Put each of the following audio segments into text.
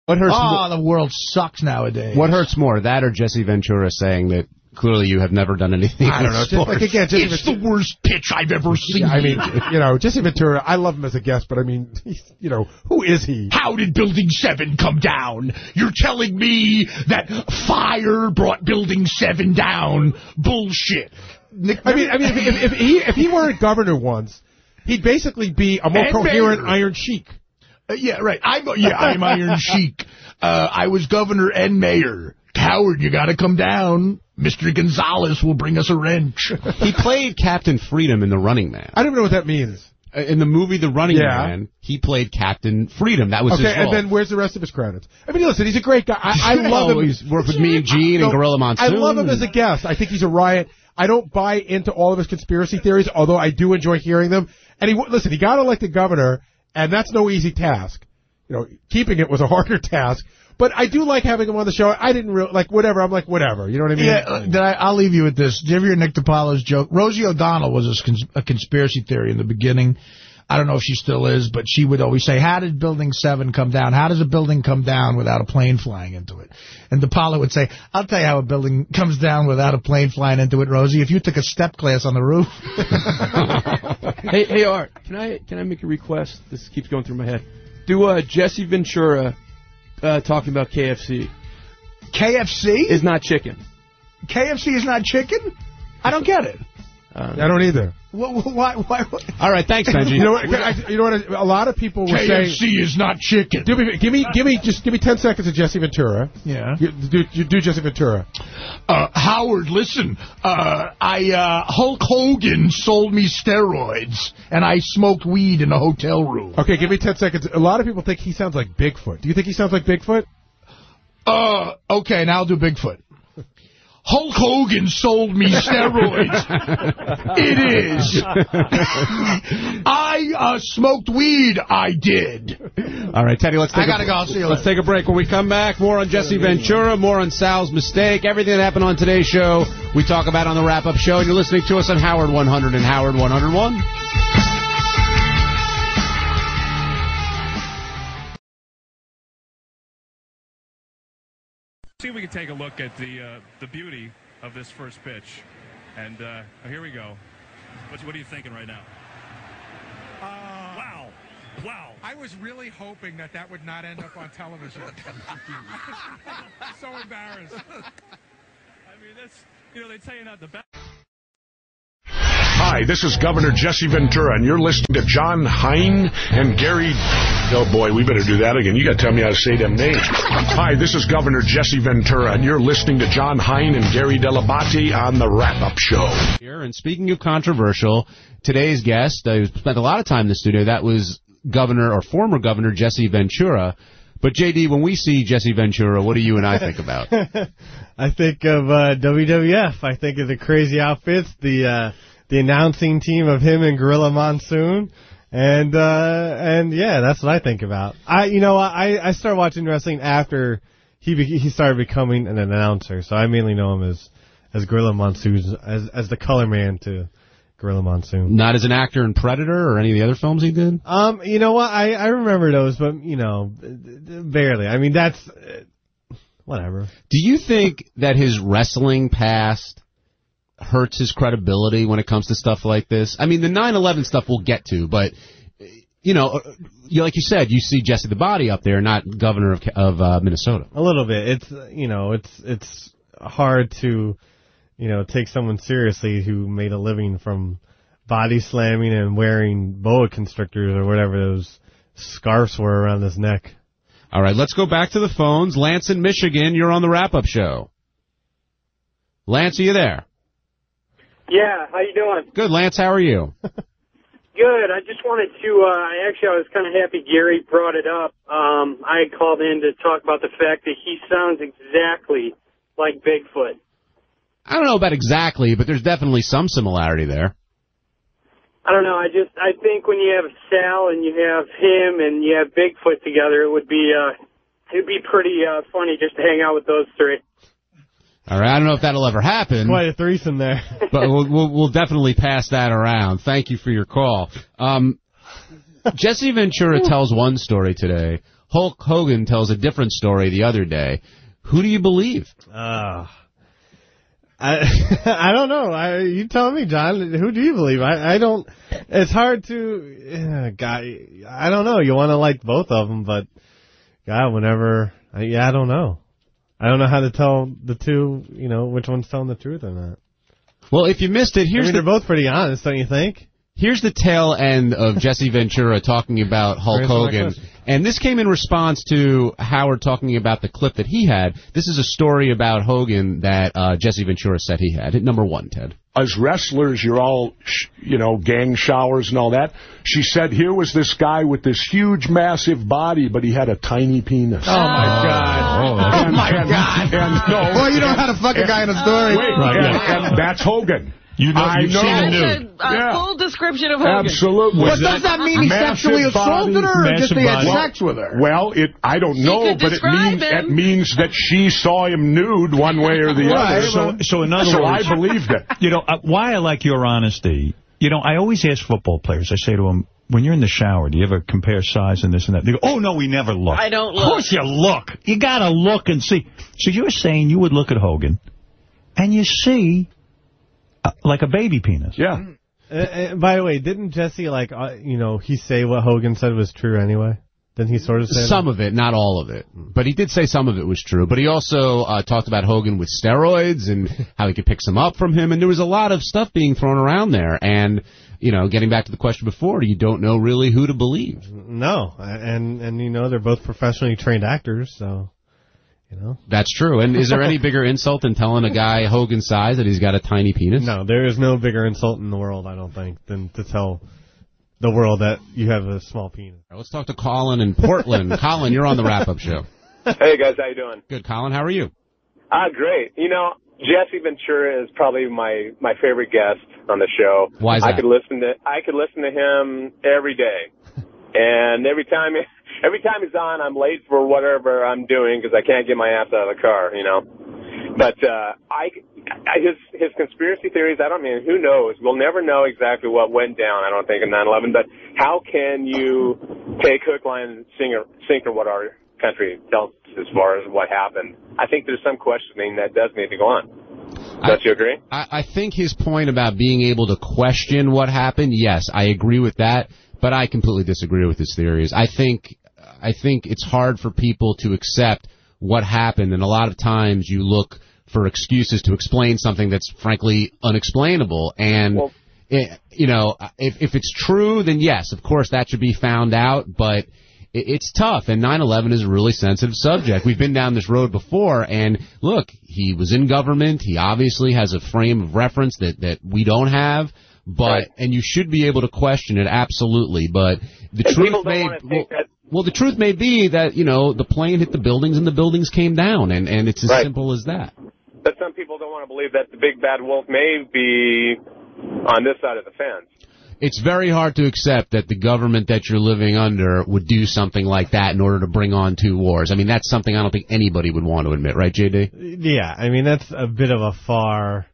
What hurts? The world sucks nowadays. What hurts more, that or Jesse Ventura saying that clearly you have never done anything? I don't know. It's the worst pitch I've ever seen. Yeah, I mean, Jesse Ventura, I love him as a guest, but I mean, who is he? How did Building 7 come down? You're telling me that fire brought Building 7 down? Bullshit. If he weren't governor once, he'd basically be a more coherent Iron Sheik. Yeah, right. I'm Iron Sheik. I was governor and mayor. Coward, you got to come down. Mr. Gonzalez will bring us a wrench. He played Captain Freedom in The Running Man. I don't even know what that means. In the movie The Running Man, he played Captain Freedom. That was his role. Okay, and then where's the rest of his credits? I mean, listen, he's a great guy. I love him. He's worked with me and Gene and Gorilla Monsoon. I love him as a guest. I think he's a riot. I don't buy into all of his conspiracy theories, although I do enjoy hearing them. And he got elected governor, and that's no easy task. Keeping it was a harder task. But I do like having him on the show. I didn't whatever. I'm like, whatever. You know what I mean? Yeah, I'll leave you with this. Did you ever hear Nick DiPaolo's joke? Rosie O'Donnell was a conspiracy theory in the beginning. I don't know if she still is, but she would always say, how did Building 7 come down? How does a building come down without a plane flying into it? And DiPaolo would say, I'll tell you how a building comes down without a plane flying into it, Rosie, if you took a step class on the roof. Hey, Art, can I make a request? This keeps going through my head. Do Jesse Ventura talking about KFC. KFC? Is not chicken. KFC is not chicken? I don't get it. I don't either. Why? All right, thanks, Benji. You know what? A lot of people were saying KFC is not chicken. Give me 10 seconds of Jesse Ventura. Yeah. You do Jesse Ventura. Howard, listen. Hulk Hogan sold me steroids, and I smoked weed in a hotel room. Okay, give me 10 seconds. A lot of people think he sounds like Bigfoot. Do you think he sounds like Bigfoot? Okay, now I'll do Bigfoot. Hulk Hogan sold me steroids. It is. I smoked weed. I did. All right, Teddy, let's take Let's take a break. When we come back, more on Jesse Ventura, more on Sal's mistake, everything that happened on today's show, we talk about on the wrap-up show, and you're listening to us on Howard 100 and Howard 101. See if we can take a look at the beauty of this first pitch. And here we go. What are you thinking right now? Wow. I was really hoping that would not end up on television. So embarrassed. I mean, that's, they tell you not the best. Hi, this is Governor Jesse Ventura, and you're listening to John Hein and Gary... Oh, boy, we better do that again. You got to tell me how to say them names. Hi, this is Governor Jesse Ventura, and you're listening to John Hein and Gary Delabate on the Wrap-Up Show. Here, and speaking of controversial, today's guest, who spent a lot of time in the studio, that was former Governor Jesse Ventura. But, J.D., when we see Jesse Ventura, what do you and I think about? I think of WWF. I think of the crazy outfits, the announcing team of him and Gorilla Monsoon, and yeah, that's what I think about. I started watching wrestling after he started becoming an announcer, so I mainly know him as Gorilla Monsoon, as the color man to Gorilla Monsoon. Not as an actor in Predator or any of the other films he did? You know what? I remember those, but barely. I mean, that's whatever. Do you think that his wrestling past hurts his credibility when it comes to stuff like this? I mean, the 9/11 stuff we'll get to, but like you said, you see Jesse the Body up there, not governor of Minnesota. A little bit. It's hard to take someone seriously who made a living from body slamming and wearing boa constrictors or whatever those scarves were around his neck. All right, let's go back to the phones. Lance in Michigan, you're on the Wrap-Up Show. Lance, are you there? Yeah, how you doing? Good, Lance. How are you? Good. I just wanted to, I was kind of happy Gary brought it up. I called in to talk about the fact that he sounds exactly like Bigfoot. I don't know about exactly, but there's definitely some similarity there. I don't know. I think when you have Sal and you have him and you have Bigfoot together, it'd be pretty funny just to hang out with those three. All right, I don't know if that'll ever happen. Quite a threesome there. But we'll definitely pass that around. Thank you for your call. Jesse Ventura tells one story today. Hulk Hogan tells a different story the other day. Who do you believe? I don't know. You tell me, John. Who do you believe? I don't. It's hard to. I don't know. You want to like both of them, but God, whenever. I don't know. I don't know how to tell the two. Which one's telling the truth or not. Well, if you missed it, they're both pretty honest, don't you think? Here's the tail end of Jesse Ventura talking about Hulk Hogan. And this came in response to Howard talking about the clip that he had. This is a story about Hogan that Jesse Ventura said he had. Hit number 1, Ted. As wrestlers, you're all, gang showers and all that. She said here was this guy with this huge, massive body, but he had a tiny penis. Oh, my God. Oh, my God. Well, you don't know how to fuck a guy in a story. And that's Hogan. You've seen the nude. A full description of Hogan. Absolutely. But does that mean he sexually assaulted her, or just he had sex with her? Well, I don't know, but it means that she saw him nude one way or the other. So in other words, I believed it. Why I like your honesty, I always ask football players, I say to them, when you're in the shower, do you ever compare size and this and that? They go, oh, no, we never look. I don't look. Of course you look. You got to look and see. So you're saying you would look at Hogan, and you see... like a baby penis. Yeah. By the way, didn't Jesse, he say what Hogan said was true anyway? Didn't he sort of say some of it, not all of it. But he did say some of it was true. But he also talked about Hogan with steroids and how he could pick some up from him. And there was a lot of stuff being thrown around there. And, getting back to the question before, you don't know really who to believe. No. And they're both professionally trained actors, so... That's true. And is there any bigger insult than telling a guy Hogan's size that he's got a tiny penis? No, there is no bigger insult in the world, I don't think, than to tell the world that you have a small penis. Right, let's talk to Colin in Portland. Colin, you're on the wrap-up show. Hey, guys, how you doing? Good, Colin. How are you? Great. Jesse Ventura is probably my favorite guest on the show. Why is that? I could listen to him every day. And every time he's on, I'm late for whatever I'm doing because I can't get my ass out of the car, But his conspiracy theories, who knows? We'll never know exactly what went down, I don't think, in 9/11. But how can you take hook, line, and sinker what our country tells us as far as what happened? I think there's some questioning that does need to go on. Don't you agree? I think his point about being able to question what happened, yes, I agree with that. But I completely disagree with his theories. I think it's hard for people to accept what happened, and a lot of times you look for excuses to explain something that's frankly unexplainable. And if it's true, then yes, of course that should be found out. But it's tough, and 9/11 is a really sensitive subject. We've been down this road before, and look, he was in government. He obviously has a frame of reference that we don't have. And you should be able to question it, absolutely. But the truth may be that, the plane hit the buildings and the buildings came down, and it's as simple as that. But some people don't want to believe that the big bad wolf may be on this side of the fence. It's very hard to accept that the government that you're living under would do something like that in order to bring on 2 wars. That's something I don't think anybody would want to admit, right, JD? Yeah, that's a bit of a far...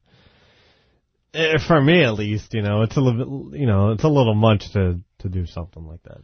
For me, at least, it's a little, it's a little much to do something like that.